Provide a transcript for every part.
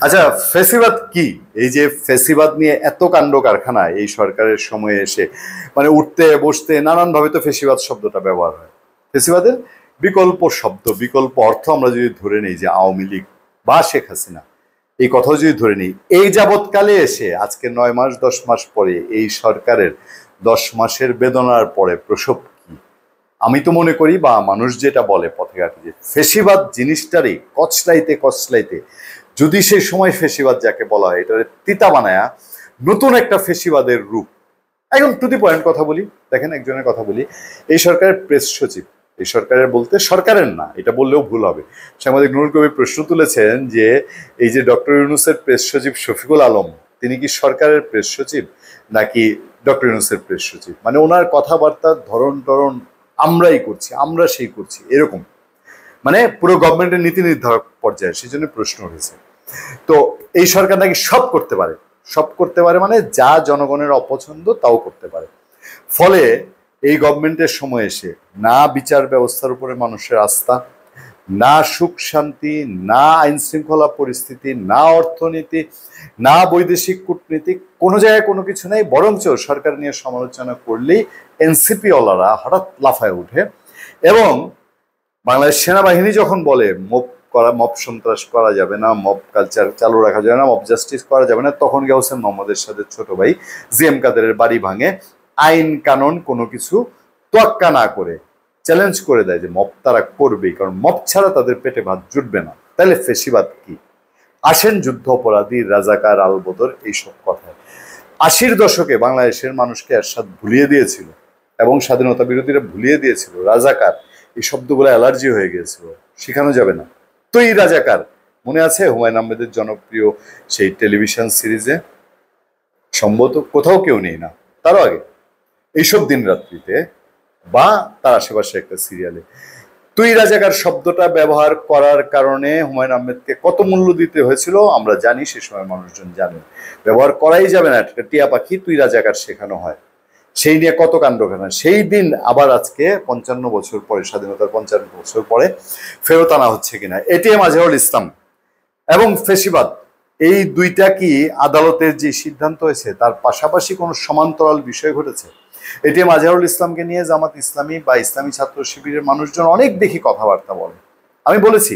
আচ্ছা, ফেসিবাদ কি? এই যে ফেসিবাদ নিয়ে এত কাণ্ড কারখানা এই সরকারের সময়ে এসে, মানে উঠতে বসতে নানান ভাবে তো ফেসিবাদ শব্দটা ব্যবহার হয়। ফেসিবাদের বিকল্প শব্দ, বিকল্প অর্থ আমরা যদি ধরে নিই যে আওয়ামী লীগ বা শেখ হাসিনা, এই কথাও যদি ধরে নিই, এই যাবৎকালে এসে আজকে 9 মাস 10 মাস পরে এই সরকারের 10 মাসের বেদনার পরে প্রসব কি? আমি তো মনে করি, বা মানুষ যেটা বলে পথে ঘাটে, যে ফেসিবাদ জিনিসটারই কচলাইতে কচলাইতে যদি সেই সময় ফেসিবাদ যাকে বলা হয় এটা তিতা বানায়া নতুন একটা ফেসিবাদের রূপ। একদম টু দি পয়েন্ট কথা বলি, দেখেন একজনের কথা বলি। এই সরকারের প্রেস সচিব, এই সরকারের বলতে সরকারের না, এটা বললেও ভুল হবে। সাংবাদিক নুরুল কবির প্রশ্ন তুলেছেন যে এই যে ডক্টর ইউনূসের প্রেস সচিব শফিকুল আলম, তিনি কি সরকারের প্রেস সচিব নাকি ডক্টর ইউনূসের প্রেস সচিব? মানে ওনার কথাবার্তার ধরন টরন আমরাই করছি, আমরা সেই করছি, এরকম, মানে পুরো গভর্নমেন্টের নীতি নির্ধারক পর্যায়ে, সেই জন্য প্রশ্ন উঠেছে। তো এই সরকার নাকি সব করতে পারে, সব করতে পারে মানে যা জনগণের অপছন্দ তাও করতে পারে। ফলে এই গভর্নমেন্টের সময় এসে না বিচার ব্যবস্থার উপরে মানুষের আস্থা, না সুখ শান্তি, না আইন শৃঙ্খলা পরিস্থিতি, না অর্থনীতি, না বৈদেশিক কূটনীতি, কোনো জায়গায় কোনো কিছু নেই। বরঞ্চ সরকার নিয়ে সমালোচনা করলেই এনসিপি ওয়ালারা হঠাৎ লাফায় উঠে। এবং বাংলাদেশ সেনাবাহিনী যখন বলে মব সন্ত্রাস করা যাবে না, মব কালচার চালু রাখা যাবে না, মব জাস্টিস করা যাবে না, তখন হোসেন মোহাম্মদের সাথে ছোট ভাই জিএম কাদেরের বাড়ি ভাঙে আইন কানুন কোনো কিছু তোয়াক্কা না করে চ্যালেঞ্জ করে দেয় যে মব তারা করবেই, কারণ মব ছাড়া তাদের পেটে ভাত জুটবে না। তাহলে ফেসিবাদ কি? আসেন যুদ্ধ অপরাধী, রাজাকার, আলবদর, এইসব কথায় 80-র দশকে বাংলাদেশের মানুষকে এরশাদ ভুলিয়ে দিয়েছিল এবং স্বাধীনতা বিরোধীরা ভুলিয়ে দিয়েছিল। রাজাকার এই শব্দগুলো অ্যালার্জি হয়ে গিয়েছিল, শেখানো যাবে না। তো এই রাজাকার মনে আছে হুমায়ুন আহমেদের জনপ্রিয় সেই টেলিভিশন সিরিজে? সম্ভবত কোথাও কেউ নেই না তারও আগে, এইসব দিন রাত্রিতে বা তার আশেপাশে একটা সিরিয়ালে তুই রাজাকার শব্দটা ব্যবহার করার কারণে হুমায়ুন আহমেদকে কত মূল্য দিতে হয়েছিল আমরা জানি, সে সময় মানুষজন জানে। ব্যবহার করাই যাবে না, একটা টিয়া পাখি তুই রাজাকার শেখানো হয়, সেই নিয়ে কত কাণ্ড কারখানা। সেই দিন আবার আজকে 55 বছর পরে, স্বাধীনতার 55 বছর পরে ফেরত আনা হচ্ছে কিনা। এটিএম আজহারুল ইসলাম এবং ফেসিবাদ, এই দুইটা কি আদালতের যে সিদ্ধান্ত হয়েছে তার পাশাপাশি কোনো সমান্তরাল বিষয় ঘটেছে? এটিএম আজহারুল ইসলামকে নিয়ে জামাত ইসলামী বা ইসলামী ছাত্র শিবিরের মানুষজন অনেক দেখি কথাবার্তা বলে। আমি বলেছি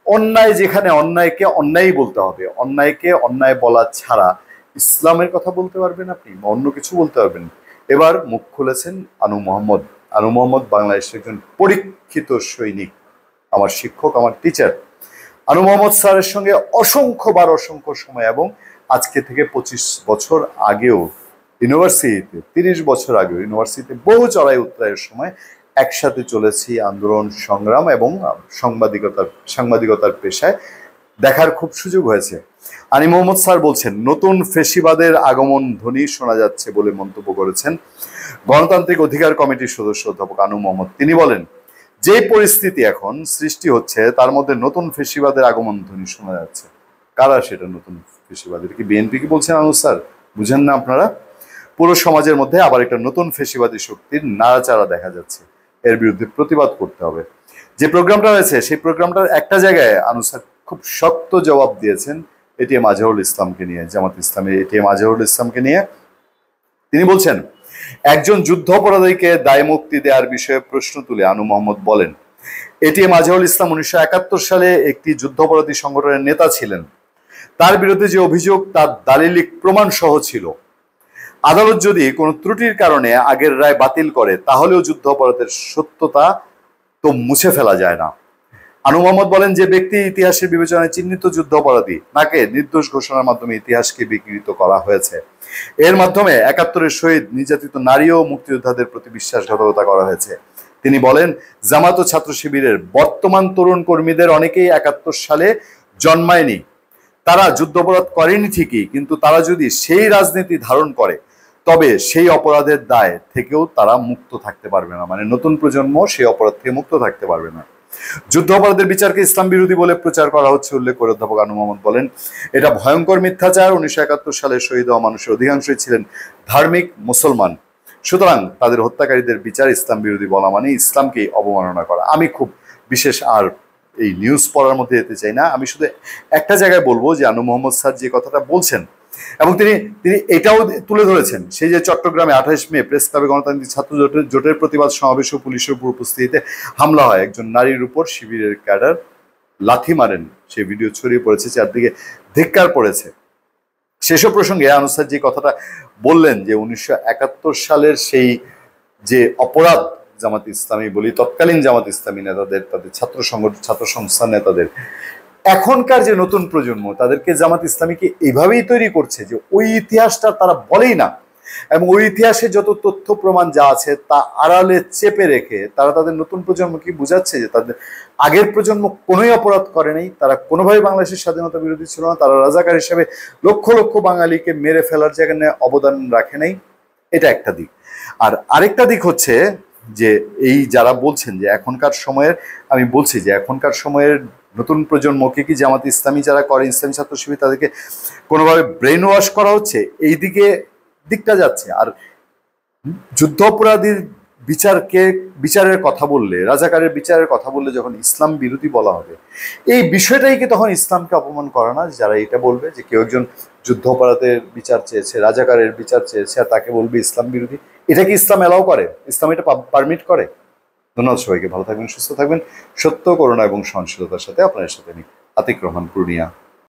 অন্যায় যেখানে, অন্যায়কে অন্যায় বলতে হবে, অন্যায়কে অন্যায় বলা ছাড়া ইসলামের কথা বলতে পারবেন আপনি বা অন্য কিছু বলতে পারবেন? এবার মুখ খুলেছেন আনু মোহাম্মদ। আনু মোহাম্মদ বাংলাদেশের একজন পরীক্ষিত সৈনিক, আমার শিক্ষক, আমার টিচার। আনু মোহাম্মদ স্যারের সঙ্গে অসংখ্যবার, অসংখ্য সময়, এবং আজকে থেকে 25 বছর আগেও ইউনিভার্সিটিতে, 30 বছর আগেও ইউনিভার্সিটিতে বহু চড়াই উত্তরায়ের সময় একসাথে চলেছি আন্দোলন সংগ্রাম, এবং সাংবাদিকতার পেশায় দেখার খুব সুযোগ হয়েছে। আনি মোহাম্মদ স্যার বলছেন নতুন ফেসিবাদের আগমন ধ্বনি শোনা যাচ্ছে বলে মন্তব্য করেছেন গণতান্ত্রিক অধিকার কমিটির সদস্য অধ্যাপক আনু মোহাম্মদ। তিনি বলেন যে পরিস্থিতি এখন সৃষ্টি হচ্ছে তার মধ্যে নতুন ফেসিবাদের আগমন ধ্বনি শোনা যাচ্ছে। কারা সেটা নতুন ফেসিবাদের? কি বিএনপি কি বলছেন আনু স্যার? বুঝেন না আপনারা? পুরো সমাজের মধ্যে আবার একটা নতুন ফেসিবাদী শক্তির নাড়াচাড়া দেখা যাচ্ছে, এর বিরুদ্ধে প্রতিবাদ করতে হবে। যে প্রোগ্রামটা হয়েছে সেই প্রোগ্রামটার একটা জায়গায় আনু স্যার খুব শক্ত জবাব দিয়েছেন এটিএম আজহারুল ইসলামকে নিয়ে, জামাত ইসলামের এটিএম আজহারুল ইসলামকে নিয়ে। তিনি বলছেন একজন যুদ্ধ অপরাধীকে দায় মুক্তি দেওয়ার বিষয়ে প্রশ্ন তুলে আনু মোহাম্মদ বলেন এটিএম আজহারুল ইসলাম 1971 সালে একটি যুদ্ধাপরাধী সংগঠনের নেতা ছিলেন। তার বিরুদ্ধে যে অভিযোগ তার দালিলিক প্রমাণ সহ ছিল। আদালত যদি কোনো ত্রুটির কারণে আগের রায় বাতিল করে তাহলেও যুদ্ধ অপরাধের সত্যতা তো মুছে ফেলা যায় না। আনু মোহাম্মদ বলেন যে ব্যক্তি ইতিহাসের বিবেচনায় চিহ্নিত যুদ্ধ অপরাধী তাকে নির্দোষ ঘোষণার মাধ্যমে ইতিহাসকে বিকৃত করা হয়েছে। এর মাধ্যমে 71-এর শহীদ নির্যাতিত নারী ও মুক্তিযোদ্ধাদের প্রতি বিশ্বাসঘাতকতা করা হয়েছে। তিনি বলেন জামাত ও ছাত্র শিবিরের বর্তমান তরুণ কর্মীদের অনেকেই 71 সালে জন্মায়নি। তারা যুদ্ধাপরাধ করেনি ঠিকই, কিন্তু তারা যদি সেই রাজনীতি ধারণ করে তবে সেই অপরাধের দায় থেকেও তারা মুক্ত থাকতে পারবে না, মানে নতুন প্রজন্ম সেই অপরাধ থেকে মুক্ত থাকতে পারবে না। যুদ্ধ অপরাধের বিচারকে ইসলাম বিরোধী বলে প্রচার করা হচ্ছে উল্লেখ করে অধ্যাপক আনু মোহাম্মদ বলেন এটা ভয়ঙ্কর মিথ্যাচার। 1971 সালে শহীদ হওয়া মানুষের অধিকাংশই ছিলেন ধার্মিক মুসলমান, সুতরাং তাদের হত্যাকারীদের বিচার ইসলাম বিরোধী বলা মানে ইসলামকেই অবমাননা করা। আমি খুব বিশেষ আর এই নিউজ পড়ার মধ্যে যেতে চাই না। আমি শুধু একটা জায়গায় বলবো যে আনু মোহাম্মদ স্যার যে কথাটা বলছেন এবং তিনি তিনি এটাও তুলে ধরেছেন, সেই যে চট্টগ্রামে 28 মে প্রেস ক্লাবে গণতান্ত্রিক ছাত্র জোটের প্রতিবাদ সমাবেশ ও পুলিশের উপর উপস্থিতিতে হামলা হয়, একজন নারীর উপর শিবিরের ক্যাডার লাথি মারেন, সেই ভিডিও ছড়িয়ে পড়েছে, চারদিকে ধিক্কার পড়েছে। সেসব প্রসঙ্গে আনু স্যার যে কথাটা বললেন যে 1971 সালের সেই যে অপরাধ জামাত ইসলামী বলি, তৎকালীন জামাত ইসলামী নেতাদের, তাদের ছাত্র সংস্থার নেতাদের, এখনকার যে নতুন প্রজন্ম তাদেরকে জামাত ইসলামীকে এইভাবেই তৈরি করছে যে ওই ইতিহাসটা তারা বলেই না, এবং ওই ইতিহাসে যত তথ্য প্রমাণ যা আছে তা আড়ালে চেপে রেখে তারা তাদের নতুন প্রজন্মকে বুঝাচ্ছে যে তাদের আগের প্রজন্ম কোনোই অপরাধ করে নাই, তারা কোনোভাবে বাংলাদেশের স্বাধীনতা বিরোধী ছিল না, তারা রাজাকার হিসেবে লক্ষ লক্ষ বাঙালিকে মেরে ফেলার জায়গায় অবদান রাখে নাই। এটা একটা দিক। আর আরেকটা দিক হচ্ছে যে এই যারা বলছেন যে এখনকার সময়ের, আমি বলছি যে এখনকার সময়ের নতুন প্রজন্মকে কি জামাত ইসলামী যারা করে, ইসলামী ছাত্র শিবির, তাদেরকে কোনোভাবে ব্রেন ওয়াশ করা হচ্ছে, এই দিকটা যাচ্ছে। আর যুদ্ধ অপরাধীর বিচারের কথা বললে, রাজাকারের বিচারের কথা বললে যখন ইসলাম বিরোধী বলা হবে, এই বিষয়টাই কি তখন ইসলামকে অপমান করে না? যারা এটা বলবে যে কেউ একজন যুদ্ধ অপরাধের বিচার চেয়েছে, রাজাকারের বিচার চেয়েছে, আর তাকে বলবে ইসলাম বিরোধী, এটা কি ইসলাম এলাও করে? ইসলাম এটা পারমিট করে? ধন্যবাদ সবাইকে, ভালো থাকবেন, সুস্থ থাকবেন। সত্য, করুণা এবং সহনশীলতার সাথে আপনাদের সাথে আমি আতিক রহমান, পূর্ণিয়া।